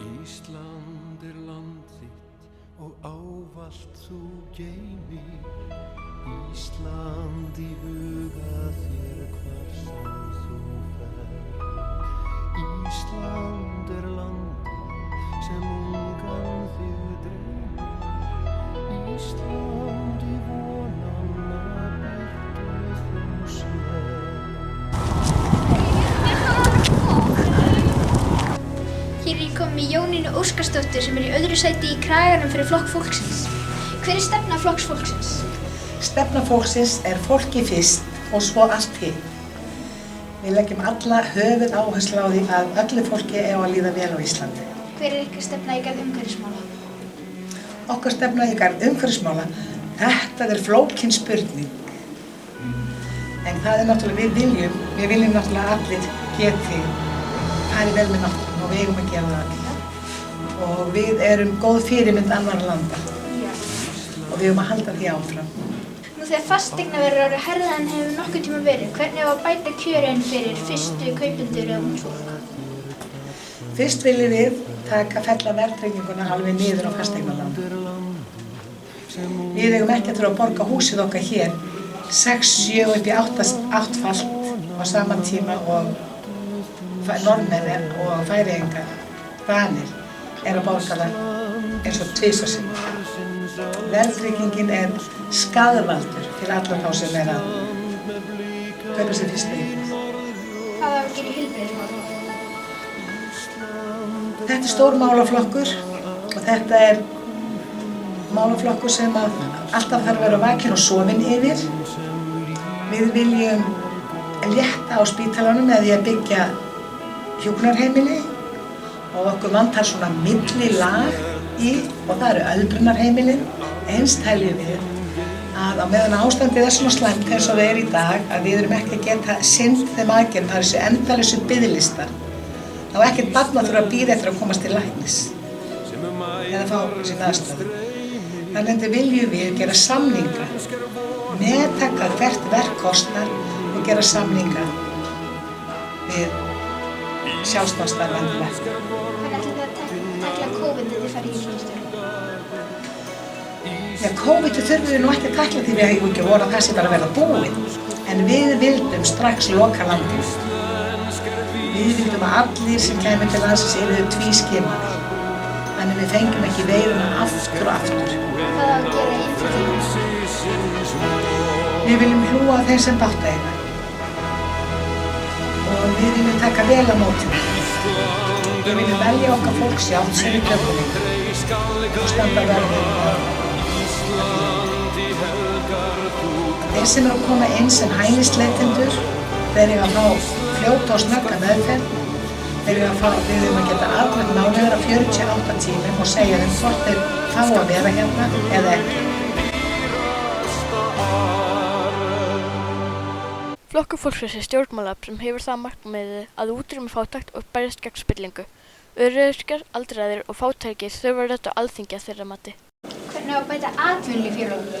Ísland land þitt og ávallt þú geymir. Ísland í huga þér hvar sem þú ferð. Ísland landið sem ungan þig dreymir. Ísland í vonanna birtu þú sér. Hér er ég komin með Jónínu Óskarsdóttur sem í öðru sæti í kraganum fyrir Flokk fólksins. Hver stefna Flokks fólksins? Stefna fólksins fólki fyrst og svo allt hitt. Við leggjum alla höfuð áherslu á því að öllu fólki á að líða vel á Íslandi. Hver ykkar stefna í garð umhverfismála? Okkar stefna í garð umhverfismála, þetta flókin spurning. En það náttúrulega við viljum náttúrulega allir geti farið vel með náttúruna og við eigum að gera það. Og við erum góð fyrirmynd annarra landa. Og við eigum að halda því áfram. Nú þegar fasteignaverð eru hærra en hefur nokkuð tíma verið, hvernig á að bæta kjörin fyrir fyrstu kaupendur eða ungt fólk? Fyrst viljum við fella verðtrygginguna alveg niður á fasteignalán. Við eigum ekki að þurfa að borga húsið okkar hér 6, 7 upp í 8-falt á sama tíma og Norðmenn og Færeyingar, Danir, að borga það eins og tvisvar sinnum. Verðtryggingin skaðvaldur fyrir alla þá sem að kaupa sér fyrstu íbúð. Hvað á að gera í heilbrigðismálum? Þetta stór málaflokkur og þetta málaflokkur sem alltaf þarf að vera vakin og sofin yfir. Við viljum létta á spítalanum með því að byggja hjúkrunarheimili og okkur vantar svona millilag í og það öldrunarheimilin. Eins teljum við að á meðan ástandið svona slæmt eins og það í dag að við erum ekki að geta sinnt þeim aðgerðum, það þessi endalausu biðlistar. Þá ekkert barn að þurfa að bíða eftir að komast til læknis eða fá sína aðstöðu. Þannig viljum við gera samninga, meðtaka hvert verk kostar og gera samninga við sjálfstæðstarfandi lækna. Hvernig ætlið þið að tækla COVID þegar þið farið í ríkisstjórn? Já, COVID þurfum við nú ekki að tækla því við hefum ekki voru að það sé bara að verða búinn. En við vildum strax loka landið. Við vildum að allir sem kæmu til landsins yrðu tvískimaðir. Þannig við fengjum ekki veiruna aftur og aftur. Hvað á að gera í innflytjendum? Við viljum hlúa að þeim sem bágt eiga. Og við viljum taka vel á móti þeim. Við viljum velja okkar fólk sjálft sem við tökum og standa verðið. Þeir sem að koma inn sem hælisleitendur, þeir eiga að fá fljóta og snögga meðferð. Þeir eiga að fá, við erum að geta afgreitt málið á 48 tímum og segja þeim hvort þeir fá að vera hérna eða ekki. Flokkur fólksins stjórnmálafl sem hefur það markmiði að útrýma fátækt og berjast gegn spillingu. Öryrkjar, aldraðir og fátækir þurfa rödd á Alþingi að þeirra mati. Hvernig á að bæta atvinnulíf hér á landi?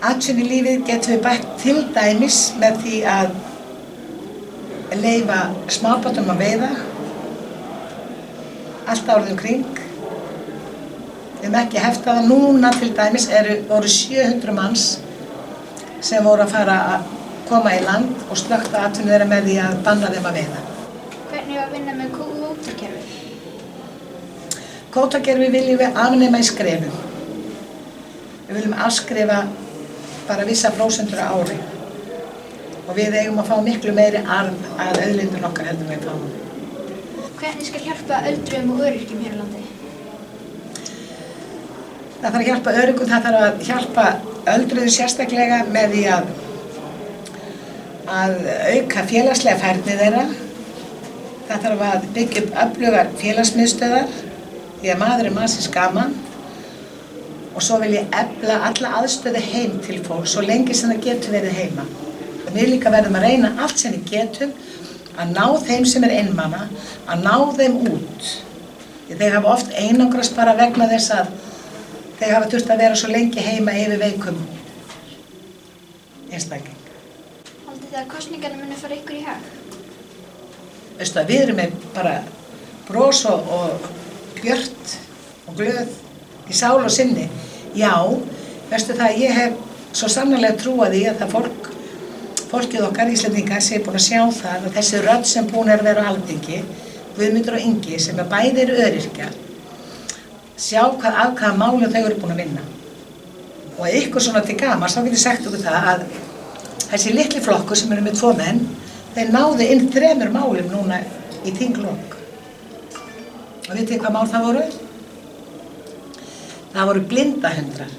Atvinnulífið getum við bætt til dæmis með því að leyfa smábátum að veiða allt árið kring. Við höfum ekki hefta það. Núna til dæmis voru 700 manns sem voru að fara að koma í land og slökkta atvinnu þeirra með því að banna þeim að veiða. Hvernig á að vinna með kvótakerfi? Kvótakerfi viljum við afnema í skrefum. Við viljum afskrifa bara vissa prósentur á ári. Og við eigum að fá miklu meiri arð að auðlindum okkar heldur við fáum. Hvernig skal hjálpa öldruðum og öryrkjum hér á landi? Það þarf að hjálpa öryggum, það þarf að hjálpa öldruðum sérstaklega með því að auka félagslega færni þeirra. Það þarf að byggja upp öflugar félagsmiðstöðvar því að maður mannsins gaman. Og svo vil ég efla alla aðstöðu heim til fólk svo lengi sem það getur verið heima. Við líka verðum að reyna allt sem við getum að ná þeim sem einmana, að ná þeim út. Þeir hafa oft einangrast bara vegna þess að þeir hafa þurft að vera svo lengi heima yfir veikum einstakling. Haldið þið að kosningarnar muni fara ykkur í hag? Veistu að við erum með bara bros og björt og glöð í sál og sinni. Já, veistu það, ég hef svo sannarlega trúað í að það fólkið okkar Íslendingar sé búin að sjá það að þessi rödd sem búin að vera á Alþingi, Guðmundur og Ingi, sem bæði eru öryrkjar, sjá af hvaða málum þau eru búin að vinna. Og ykkur svona til gamans, þá get ég sagt okkur það að þessi litli flokkur sem eru með 2 menn, þeir náðu inn 3 málum núna í þinglok. Og vitið hvað mál það voru? Það voru blindahundrar.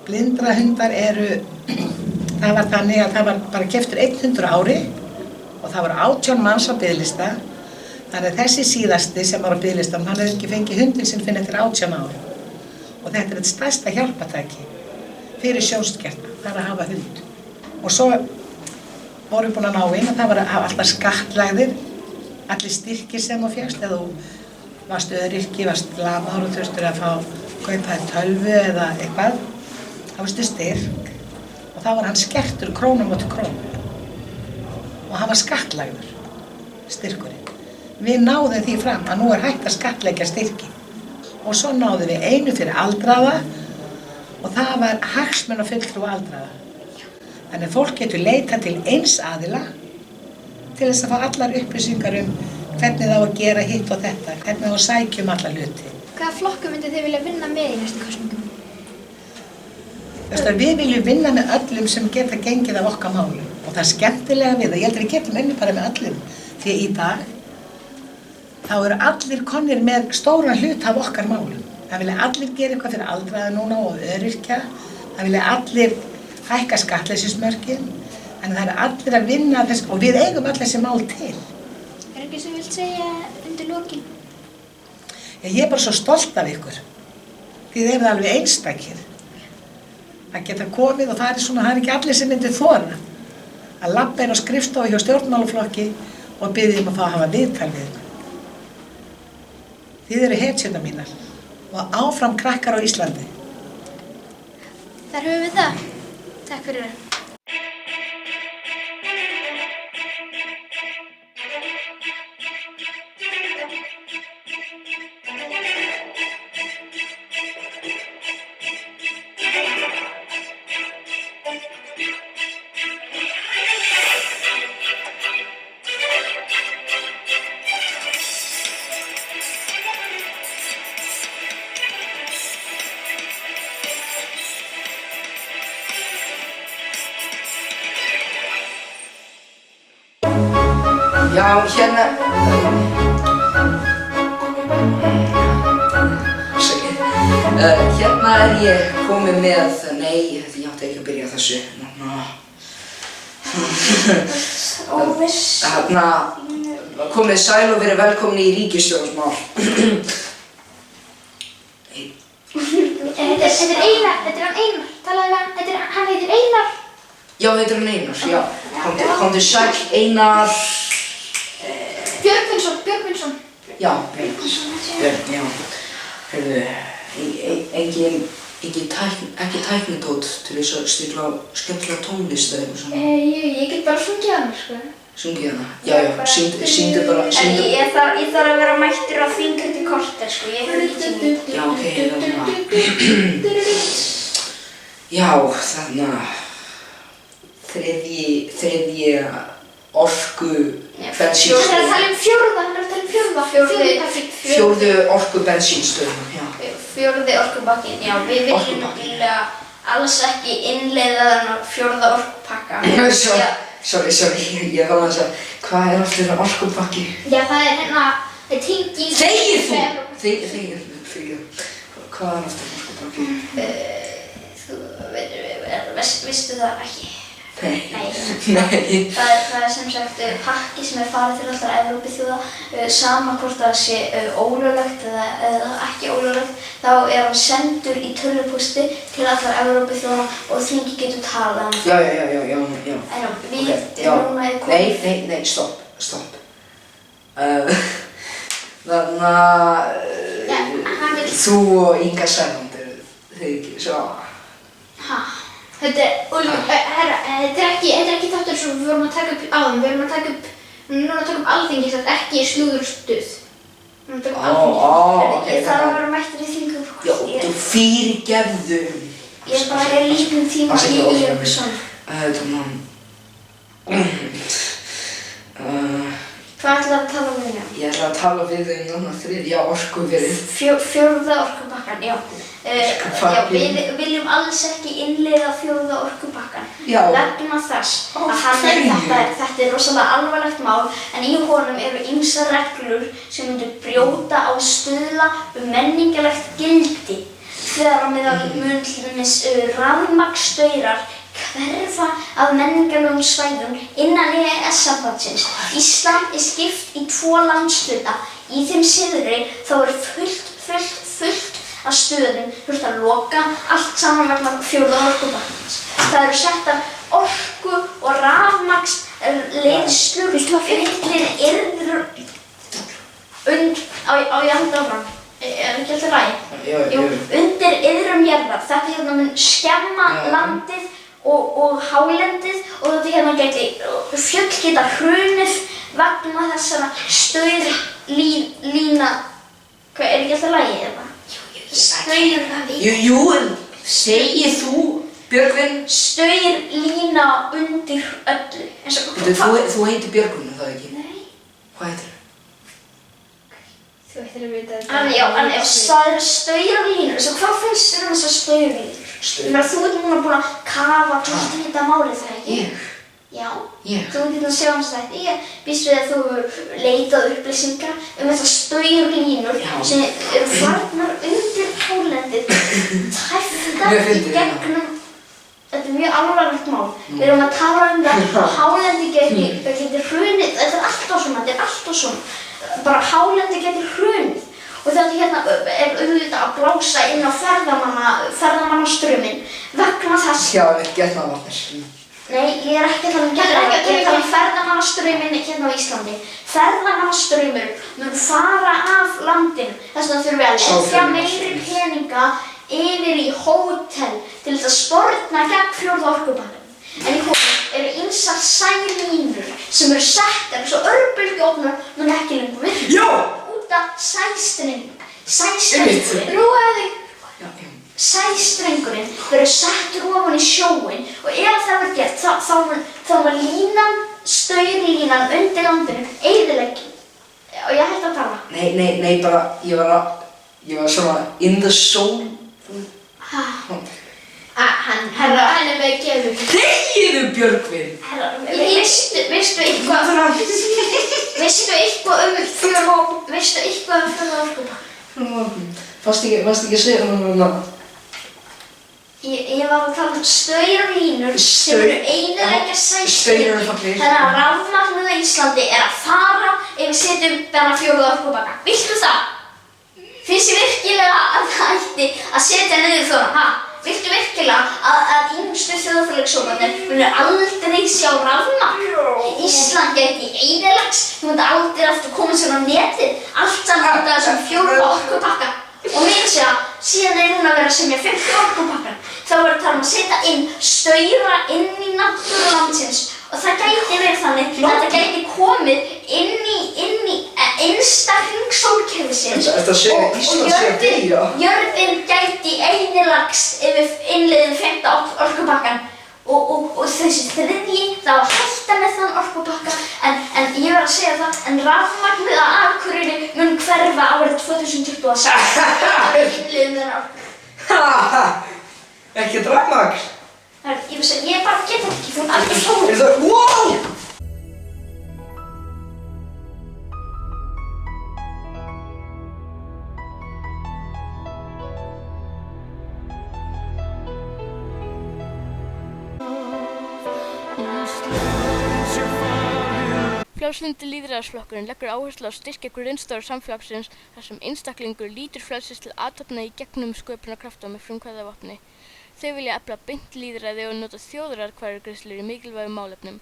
Blindrahundar eru, það var þannig að það var bara keyptur 1 hundur á ári og það voru 18 manns á biðlista. Þannig að þessi síðasti sem var á biðlistam, hann hefði ekki fengið hundin sinn fyrir eftir 18 ári. Og þetta er þetta stærsta hjálpatæki fyrir sjónskerta, það er að hafa hund. Og svo vorum við búin að ná inn að það var alltaf skattlagðir, allir styrkir sem þú fékkst, eða þú varst öryrki, varst lamaður og þurftur að kaupa tölvu eða eitthvað, þá varstu styrk og þá var hann skertur krónum á krónum og hann var skattlagður, styrkurinn. Við náðum því fram að nú er hægt að skattleggja styrki og svo náðum við einu fyrir aldraða og það var hagsmunafulltrúi aldraða. Þannig að fólk getur leitað til eins aðila til þess að fá allar upplýsingar hvernig það á að gera hitt og þetta, hvernig það á að sækja alla hluti. Hvaða flokku myndið þið vilja vinna með í næstu kosningum? Við viljum vinna með öllum sem geta gengið af okkar málum og það er skemmtilega við það. Ég held að við getum unnið bara með öllum því að í dag þá eru allir komnir með stóran hlut af okkar málum. Það vilja allir gera eitthvað fyrir aldraða núna og öryrkja. Það vilja allir hækka skattleysismörkin. En það eru allir að vinna þess og við eigum allir þessi mál til. Er eitthvað sem vilt segja undir lokin? Ég er bara svo stolt af ykkur. Þið eruð alveg einstakir. Það geta komið og það er svona, það er ekki allir sem myndir þora að labba inn á skrifstofu hjá stjórnmálaflokki og biðja að fá að hafa viðtal við ykkur. Þið eru hetjurnar mínar og áfram krakkar á Íslandi. Þar höfum við það. Takk fyrir það. Já, hérna... Hérna er ég komið með... Nei, ég átti ekki að byrja þessu. Hérna... Komið sæl og verið velkomin í ríkisstjórnarmál. Þetta er Einar, þetta er hann Einar. Talaðu við hann, hann heitir Einar. Já, heitir hann Einar, já. Komdu sæl, Einar... Björgvinsson. Já, Björn, já. Heyrðu, ekki tæknitót til þess að stilla skemmtilega tónlist eða eitthvað svona. Ég get bara sungið hana, sko. Sungið hana? Já, sýndu bara, En ég þarf að vera mættur á þingandi korter, sko. Ég hef lítið mínútur. Já, ok, já, þarna þriðji orku bensínstöð. Hann er að tala um fjórða. Fjórðu orku bensínstöðuna, já. Fjórði orkupakkinn, já. Við viljum alls ekki innleiða þennan fjórða orkupakka. Sorry, ég var að segja, hvað er aftur orkupakki? Já, það er hérna, það er tenging... Þegið þú! Þegið. Hvað er aftur orkupakki? Þú veistu það ekki? Nei. Það er sem sagt pakki sem er farið til allra Evrópuþjóða, sama hvort það sé ólöglegt eða ekki ólöglegt, þá er hann sendur í tölvupósti til allra Evrópuþjóða og þingið getur talað um það. Já. En við núna er komið... Nei, stopp. Þannig að þú og Inga Sæmundur, þið ekki svo... Þetta er ekki þáttur sem við vorum að taka upp áðan, við vorum að taka upp Núna tökum Alþingi, samt ekki slúðurstuð. Núna tökum Ó, Alþingi. ok, Ég þarf að vera mættur í þingum. Já, þú fyrirgefðu. Ég bara lítinn tíma í eitthvað svona. Hvað ætlaðu að tala við þig? Ég ætla að tala við þig núna þriðja orkuverið. Fjórða orkupakkann, já. Við viljum alls ekki innleiða fjórða orkupakkann. Já. Vegna þess að þetta er rosalega alvarlegt mál, en í honum eru ýmsar reglur sem myndu brjóta á stuðla menningarlegt gildi. Þegar á meðal mun til dæmis rafmagnsstaurar hverfa af menningarlegum svæðum innan EES-sambandsins. Ísland er skipt í 2 landshluta. Í þeim syðri þá er fullt af stöðum þurft að loka allt saman vegna fjórða orkupakkans. Það eru settar orku- og rafmagnsleiðslur undir yrður á ég að halda áfram. Er ekki alltaf lagi? Jú. Undir iðrum jarðar. Þetta hérna mun skemma landið og hálendið og þetta hérna fjöll geta hrunið vegna þessara staurlína. Hvað, er ekki alltaf lagi eða? Jú, en segir þú, Björgvin? Staurlína undir öllu. Þú heitir Björgvin, er það ekki? Nei. Hvað heitir það? Þú ættir að vita þetta. En ef það eru staurlínur, hvað finnst þér þessar staurlínur? Ég meina, þú ert núna búin að kafa til þetta málið, það ekki? Ég? Já. Ég? Þú ert hérna sjónstætti. Ég býst við að þú hefur leitað upplýsingar þessar staurlínur sem eru farnar undir hálendið, tæftar í gegnum. Þetta er mjög alvarlegt mál. Við erum að tala það að hálendið geti hrunið. Þetta er alltaf svona. Bara hálendið geti hrunið. Og þetta hérna er auðvitað að blása inn á ferðamannastrauminn vegna þess. Já, getnaðarvarnir. Nei, ég er ekki að tala um getnaðarvarnir, ég er að tala um ferðamannastrauminn hérna á Íslandi. Ferðamannastraumur mun fara af landinu. Þess vegna þurfum við að leggja meiri peninga yfir í hótel til þess að sporna gegn fjórða orkupakkanum. En í honum eru ýmsar sælínur sem eru settar svo örbylgjuofnar mun ekki lengur virka. Já! Sæstrengurinn verður settur ofan í sjóinn og ef það verður gert þá var staurlínan undir landinu eyðilegging. Og ég hætti að tala. Nei, bara ég var svona in the soul. Hann er með gefur. Þegiðu, Björgvin! Veistu eitthvað fjórða orkupakkann? Fannst ekki að segja núna? Ég var að tala um staurlínur sem eru eyðileggja Staurar er fallegir. Þannig að rafmagnið á Íslandi er að fara ef við setjum þennan fjórða orkupakka. Viltu það? Finnst þér virkilega að það ætti að setja niður þóra? Viltu virkilega að yngstu þjóðfélagshóparnir munu aldrei sjá rafmagn? Ísland gæti eyðilagst, þú myndi aldrei aftur koma sér á netið, allt saman út af þessum fjórða orkupakka. Og meira að segja, síðan er núna að vera að semja 5. orkupakkann. Þá er að tala um að setja inn staura inn í náttúru landsins. Og það gæti verið þannig að þetta gæti komið inn í innsta hring sólkerfisins. Ertu að segja að Ísland sé að deyja? Jörðin gæti eyðilagst ef við innleiðum 5. orkupakkann. Og þessi þriðji, það var hætta með þann orkupakka, en ég verð að segja það, en rafmagnið á Akureyri mun hverfa árið 2026. Innleiðum þennan orkupakka. Ekkert rafmagn? Ég bara get ekki, þú ert alveg fólk. Wow! Frjálslyndi lýðræðisflokkurinn leggur áherslu á að styrkja grunnstoðir samfélagsins þar sem einstaklingur lítur frelsis til athafna í gegnum sköpunarkrafta með frumkvæðavopni. Þau vilja efla beint lýðræði og nota þjóðaratkvæðagreiðslur í mikilvægum málefnum.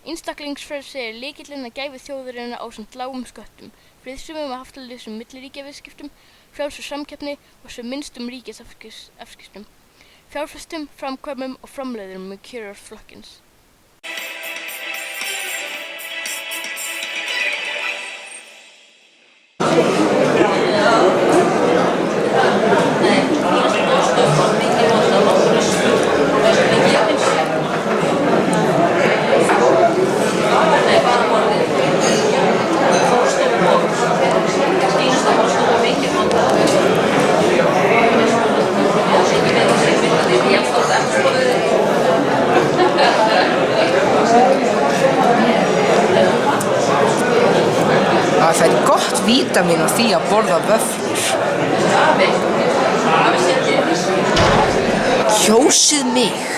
Einstaklingsfrelsi er lykillinn að gæfu þjóðarinnar ásamt lágum sköttum, friðsömum og haftalausum milliríkjaviðskiptum, frjálsri samkeppni og sem minnstum ríkisafskiptum, fjárfestum, framkvæmum og framleiðurum með kjörur flokkins. vítamín úr því að borða vöfflur. Kjósið mig.